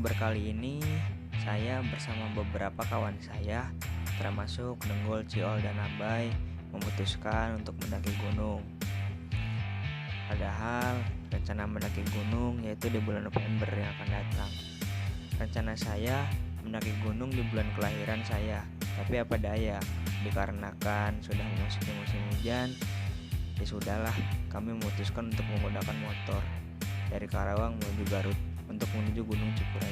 Nobar kali ini saya bersama beberapa kawan saya termasuk Nenggol, Ciol, dan Abai memutuskan untuk mendaki gunung. Padahal rencana mendaki gunung yaitu di bulan November yang akan datang. Rencana saya mendaki gunung di bulan kelahiran saya, tapi apa daya, dikarenakan sudah memasuki musim hujan, ya sudahlah, kami memutuskan untuk menggunakan motor dari Karawang menuju Garut untuk menuju Gunung Cikuray.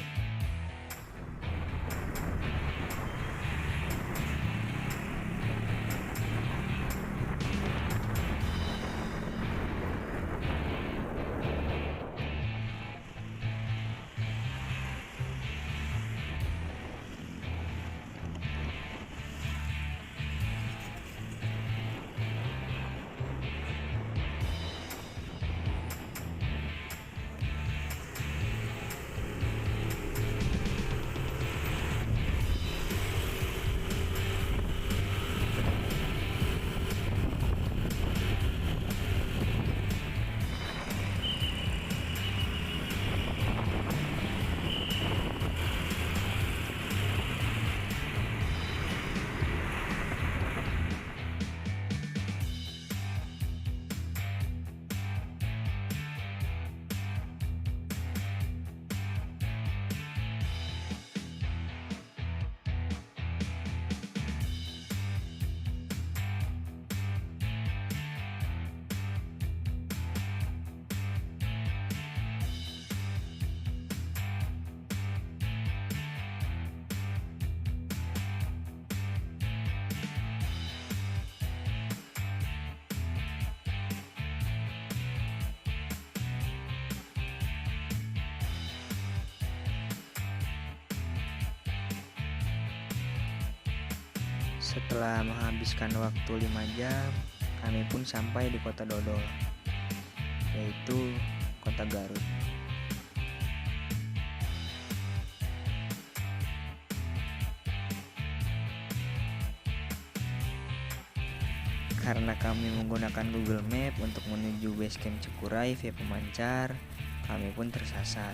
Setelah menghabiskan waktu 5 jam, kami pun sampai di kota Dodol, yaitu kota Garut. Karena kami menggunakan Google Map untuk menuju base camp Cikuray via Pemancar, kami pun tersasar.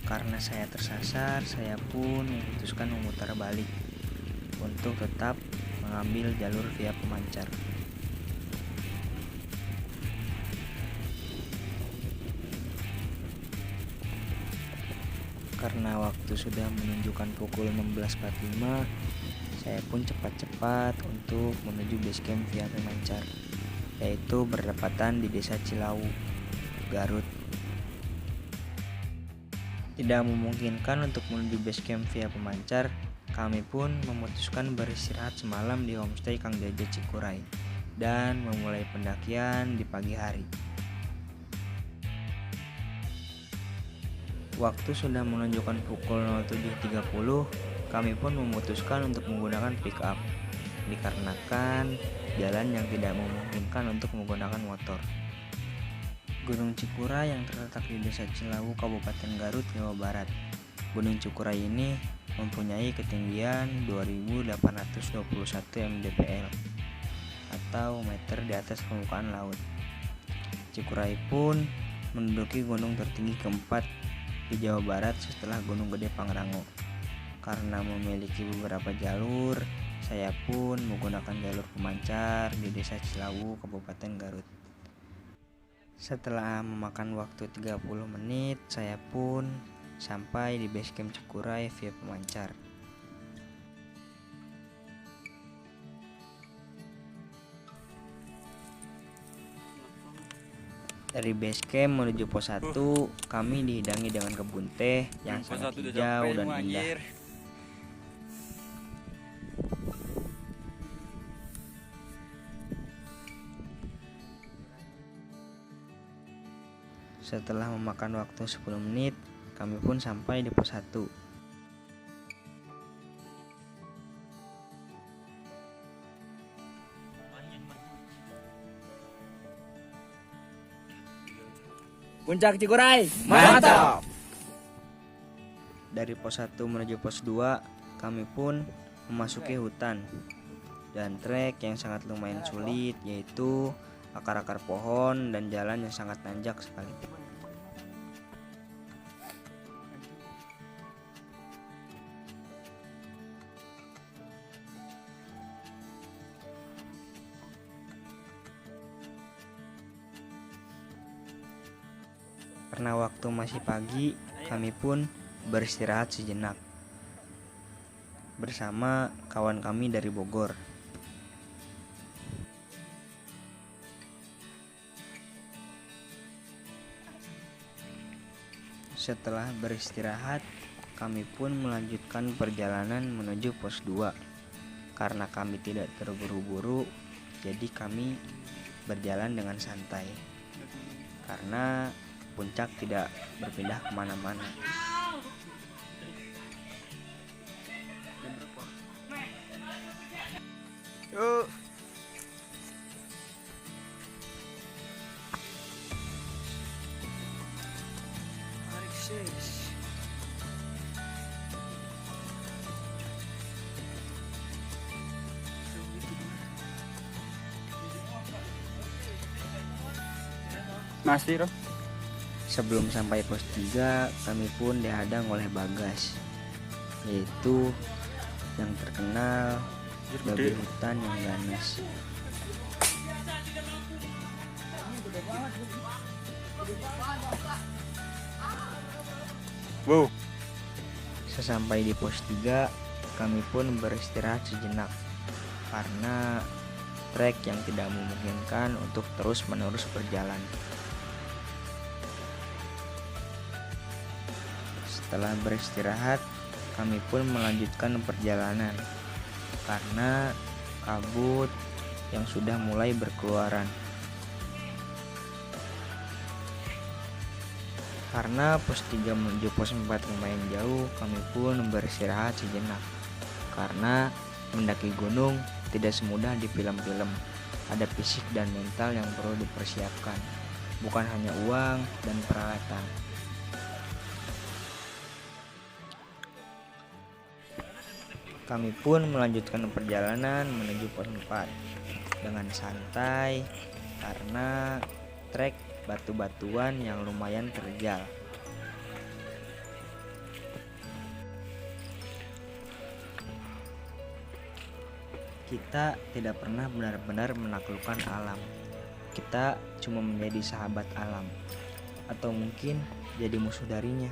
Karena saya tersasar, saya pun memutuskan memutar balik untuk tetap mengambil jalur via Pemancar. Karena waktu sudah menunjukkan pukul 16.45, saya pun cepat-cepat untuk menuju base camp via Pemancar, yaitu berdepatan di Desa Cilawu, Garut. Tidak memungkinkan untuk menuju base camp via Pemancar, kami pun memutuskan beristirahat semalam di homestay Kang Jaja Cikuray dan memulai pendakian di pagi hari. Waktu sudah menunjukkan pukul 07.30, kami pun memutuskan untuk menggunakan pick up, dikarenakan jalan yang tidak memungkinkan untuk menggunakan motor. Gunung Cikuray yang terletak di Desa Cilawu, Kabupaten Garut, Jawa Barat. Gunung Cikuray ini mempunyai ketinggian 2.821 mdpl atau meter di atas permukaan laut. Cikuray pun menduduki gunung tertinggi keempat di Jawa Barat setelah Gunung Gede Pangrango. Karena memiliki beberapa jalur, saya pun menggunakan jalur Pemancar di Desa Cilawu, Kabupaten Garut. Setelah memakan waktu 30 menit, saya pun sampai di base camp Cikuray via Pemancar. Dari base camp menuju pos 1, kami dihidangi dengan kebun teh yang sangat hijau dan indah. Setelah memakan waktu 10 menit, kami pun sampai di pos 1. Puncak Cikuray, mantap! dari pos 1 menuju pos 2, kami pun memasuki hutan dan trek yang sangat lumayan sulit, yaitu akar-akar pohon dan jalan yang sangat nanjak sekali. Karena waktu masih pagi, kami pun beristirahat sejenak bersama kawan kami dari Bogor. Setelah beristirahat, kami pun melanjutkan perjalanan menuju pos 2. Karena kami tidak terburu-buru, jadi kami berjalan dengan santai. Karena puncak tidak berpindah kemana-mana. Yuk. Masih Roh. Sebelum sampai pos 3, kami pun dihadang oleh Bagas, yaitu yang terkenal babi hutan yang ganas. Wow. Sesampai di pos 3, kami pun beristirahat sejenak karena trek yang tidak memungkinkan untuk terus-menerus berjalan. Setelah beristirahat, kami pun melanjutkan perjalanan karena kabut yang sudah mulai berkeluaran. Karena pos 3 menuju pos 4 lumayan jauh, kami pun beristirahat sejenak. Karena mendaki gunung tidak semudah di film-film. Ada fisik dan mental yang perlu dipersiapkan, bukan hanya uang dan peralatan. Kami pun melanjutkan perjalanan menuju pos 4 dengan santai karena trek batu-batuan yang lumayan terjal. Kita tidak pernah benar-benar menaklukkan alam. Kita cuma menjadi sahabat alam, atau mungkin jadi musuh darinya.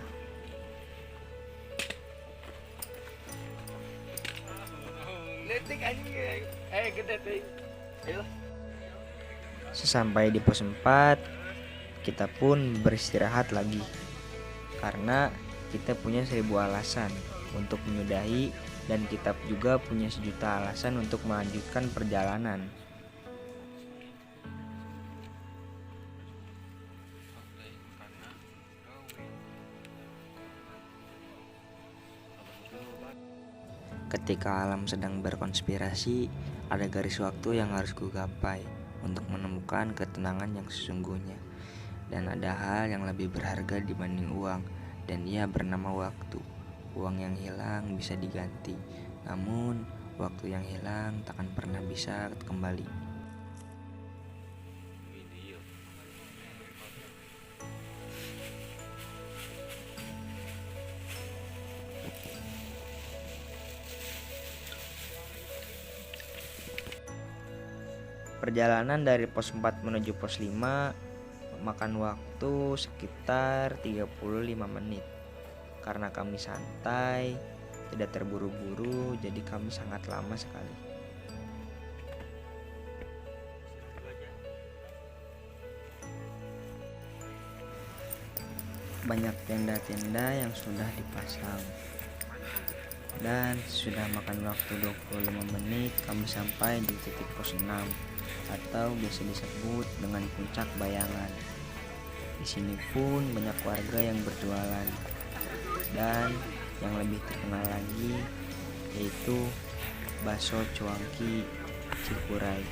Sesampai di pos 4, kita pun beristirahat lagi karena kita punya 1000 alasan untuk menyudahi, dan kita juga punya 1.000.000 alasan untuk melanjutkan perjalanan. Ketika alam sedang berkonspirasi, ada garis waktu yang harus kugapai untuk menemukan ketenangan yang sesungguhnya. Dan ada hal yang lebih berharga dibanding uang, dan ia bernama waktu. Uang yang hilang bisa diganti, namun waktu yang hilang takkan pernah bisa kembali. Perjalanan dari pos 4 menuju pos 5 memakan waktu sekitar 35 menit. Karena kami santai, tidak terburu-buru, jadi kami sangat lama sekali. Banyak tenda-tenda yang sudah dipasang. Dan sudah makan waktu 25 menit, kami sampai di titik pos 6 atau biasa disebut dengan puncak bayangan. Di sini pun banyak warga yang berjualan, dan yang lebih terkenal lagi yaitu bakso cuangki Cikuray.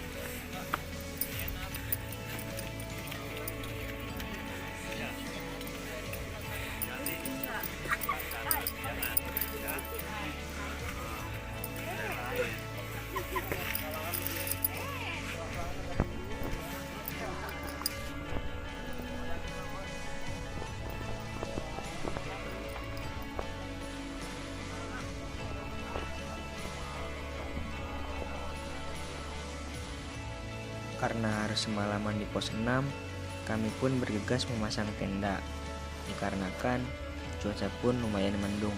Karena harus semalaman di pos 6, kami pun bergegas memasang tenda, dikarenakan cuaca pun lumayan mendung.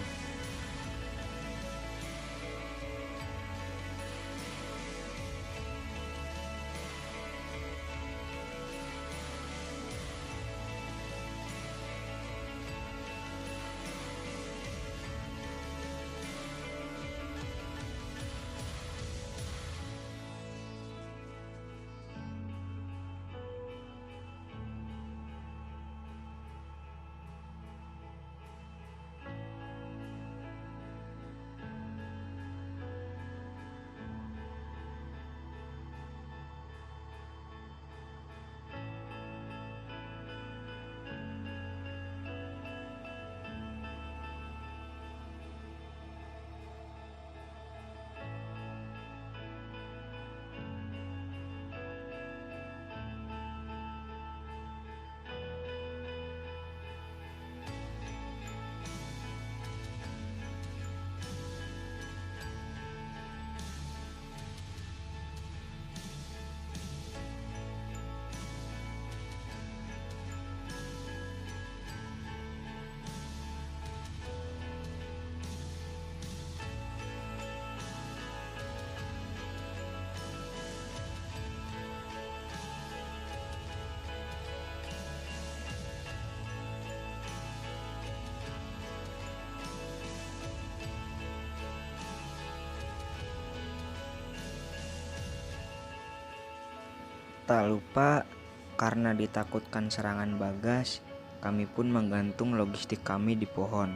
Tak lupa, karena ditakutkan serangan Bagas, kami pun menggantung logistik kami di pohon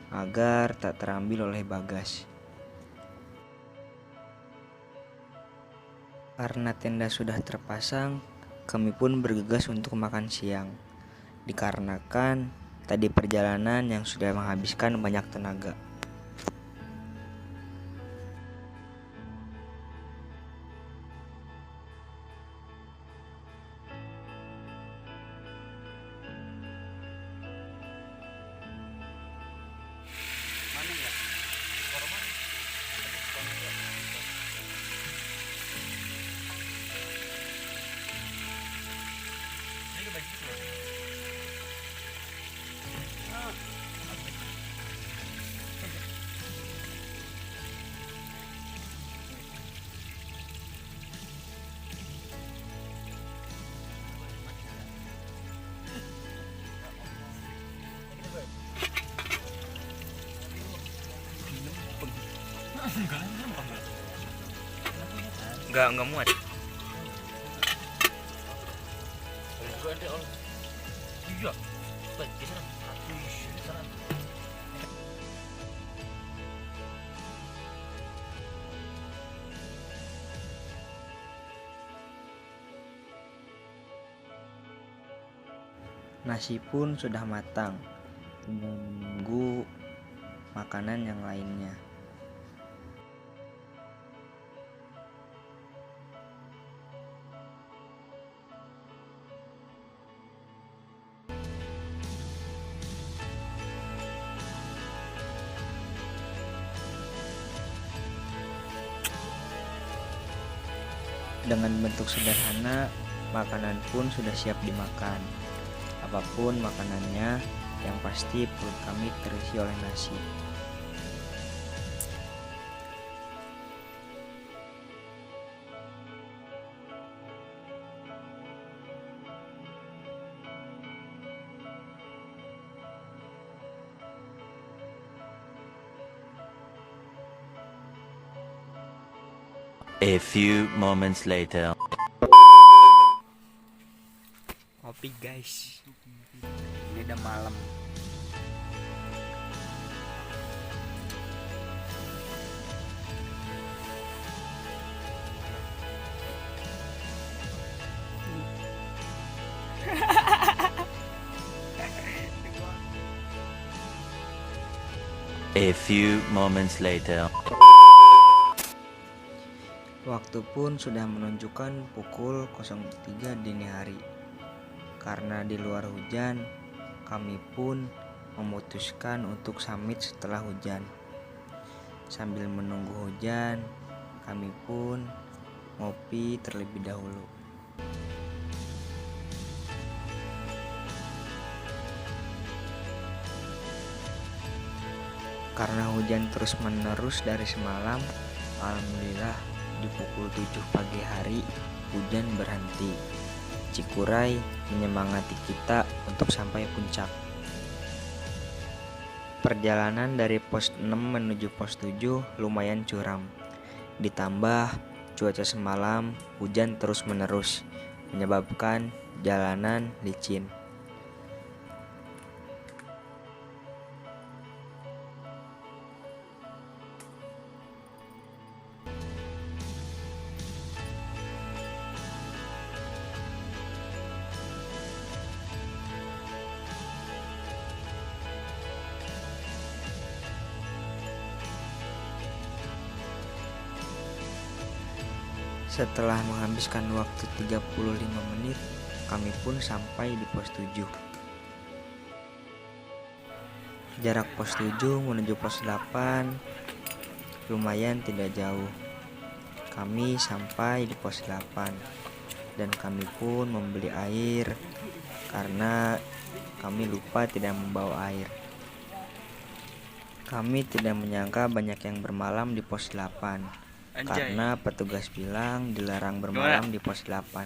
agar tak terambil oleh Bagas. Karena tenda sudah terpasang, kami pun bergegas untuk makan siang, dikarenakan tadi perjalanan yang sudah menghabiskan banyak tenaga. Enggak muat. Nasi pun sudah matang, menunggu makanan yang lainnya. Dengan bentuk sederhana, makanan pun sudah siap dimakan. Apapun makanannya, yang pasti perut kami terisi oleh nasi. A few moments later. Kopi guys. Ini udah malam. A few moments later. Waktu pun sudah menunjukkan pukul 03 dini hari. Karena di luar hujan, kami pun memutuskan untuk summit setelah hujan. Sambil menunggu hujan, kami pun ngopi terlebih dahulu. Karena hujan terus-menerus dari semalam, alhamdulillah di pukul 7 pagi hari hujan berhenti. Cikuray menyemangati kita untuk sampai puncak. Perjalanan dari pos 6 menuju pos 7 lumayan curam. Ditambah cuaca semalam hujan terus-menerus menyebabkan jalanan licin. Setelah menghabiskan waktu 35 menit, kami pun sampai di pos 7. Jarak pos 7 menuju pos 8 lumayan tidak jauh. Kami sampai di pos 8 dan kami pun membeli air karena kami lupa tidak membawa air. Kami tidak menyangka banyak yang bermalam di pos 8. Karena petugas bilang dilarang bermalam di pos 8.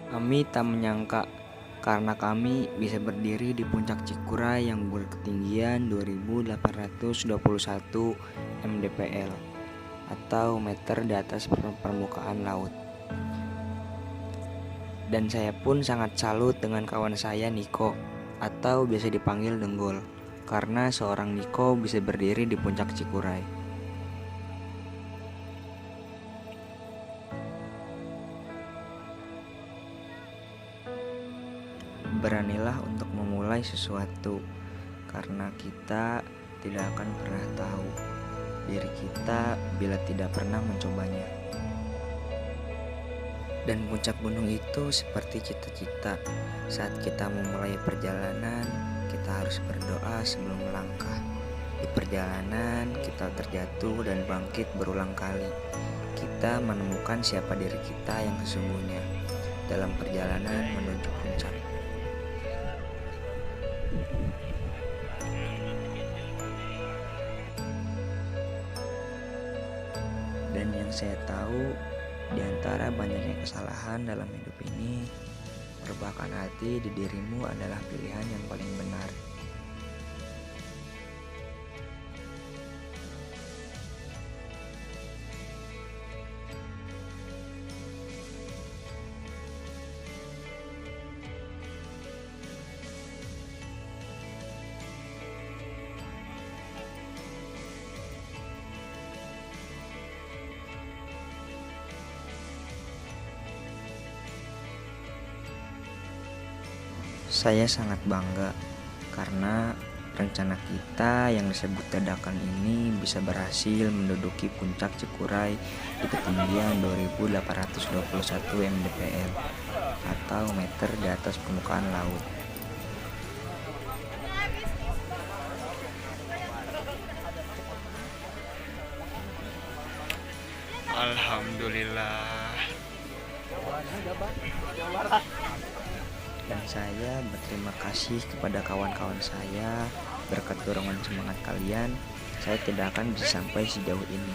Kami tak menyangka karena kami bisa berdiri di puncak Cikuray yang berketinggian 2821 mdpl atau meter di atas permukaan laut. Dan saya pun sangat salut dengan kawan saya Niko, atau biasa dipanggil Denggol, karena seorang Niko bisa berdiri di puncak Cikuray. Beranilah untuk memulai sesuatu, karena kita tidak akan pernah tahu diri kita bila tidak pernah mencobanya. Dan puncak gunung itu seperti cita-cita. Saat kita memulai perjalanan, kita harus berdoa sebelum melangkah. Di perjalanan, kita terjatuh dan bangkit berulang kali. Kita menemukan siapa diri kita yang sesungguhnya dalam perjalanan menuju puncak. Dan yang saya tahu, di antara banyaknya kesalahan dalam hidup ini, merebahkan hati di dirimu adalah pilihan yang paling benar. Saya sangat bangga karena rencana kita yang disebut dadakan ini bisa berhasil menduduki puncak Cikuray di ketinggian 2821 mdpl atau meter di atas permukaan laut. Alhamdulillah. Dan saya berterima kasih kepada kawan-kawan saya. Berkat dorongan semangat kalian, saya tidak akan bisa sampai sejauh ini.